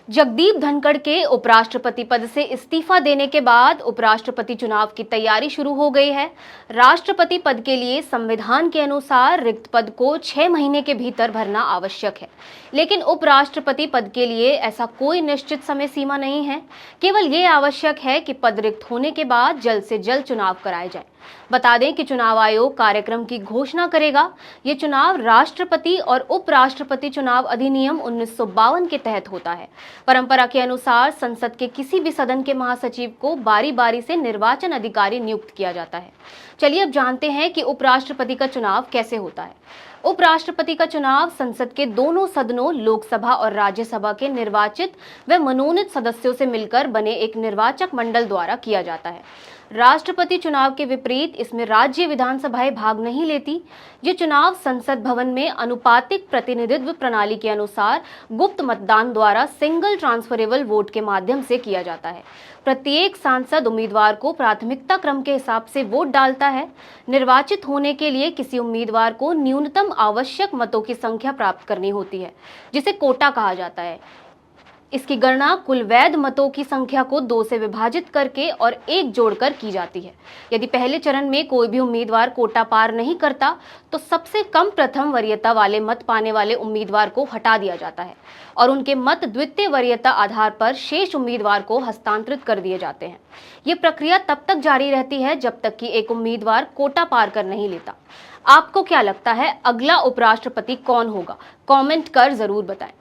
जगदीप धनखड़ के उपराष्ट्रपति पद से इस्तीफा देने के बाद उपराष्ट्रपति चुनाव की तैयारी शुरू हो गई है। राष्ट्रपति पद के लिए संविधान के अनुसार रिक्त पद को 6 महीने के भीतर भरना आवश्यक है, लेकिन उपराष्ट्रपति पद के लिए ऐसा कोई निश्चित समय सीमा नहीं है। केवल ये आवश्यक है कि पद रिक्त होने के बाद जल्द से जल्द चुनाव कराए जाए। बता दें कि चुनाव आयोग कार्यक्रम की घोषणा करेगा। ये चुनाव राष्ट्रपति और उपराष्ट्रपति चुनाव अधिनियम 1952 के तहत होता है। परंपरा के अनुसार संसद के किसी भी सदन के महासचिव को बारी बारी से निर्वाचन अधिकारी नियुक्त किया जाता है। चलिए अब जानते हैं कि उपराष्ट्रपति का चुनाव कैसे होता है। उपराष्ट्रपति का चुनाव संसद के दोनों सदनों लोकसभा और राज्यसभा के निर्वाचित व मनोनीत सदस्यों से मिलकर बने एक निर्वाचक मंडल द्वारा किया जाता है। राष्ट्रपति चुनाव के विपरीत इसमें राज्य विधानसभाएं भाग नहीं लेती। ये चुनाव संसद भवन में अनुपातिक प्रतिनिधित्व प्रणाली के अनुसार गुप्त मतदान द्वारा सिंगल ट्रांसफरेबल वोट के माध्यम से किया जाता है। प्रत्येक सांसद उम्मीदवार को प्राथमिकता क्रम के हिसाब से वोट डालता है। निर्वाचित होने के लिए किसी उम्मीदवार को न्यूनतम आवश्यक मतों की संख्या प्राप्त करनी होती है, जिसे कोटा कहा जाता है। इसकी गणना कुल वैध मतों की संख्या को 2 से विभाजित करके और 1 जोड़कर की जाती है। यदि पहले चरण में कोई भी उम्मीदवार कोटा पार नहीं करता, तो सबसे कम प्रथम वरीयता वाले मत पाने वाले उम्मीदवार को हटा दिया जाता है और उनके मत द्वितीय वरीयता आधार पर शेष उम्मीदवार को हस्तांतरित कर दिए जाते हैं। ये प्रक्रिया तब तक जारी रहती है जब तक कि एक उम्मीदवार कोटा पार कर नहीं लेता। आपको क्या लगता है, अगला उपराष्ट्रपति कौन होगा? कमेंट कर जरूर बताएं।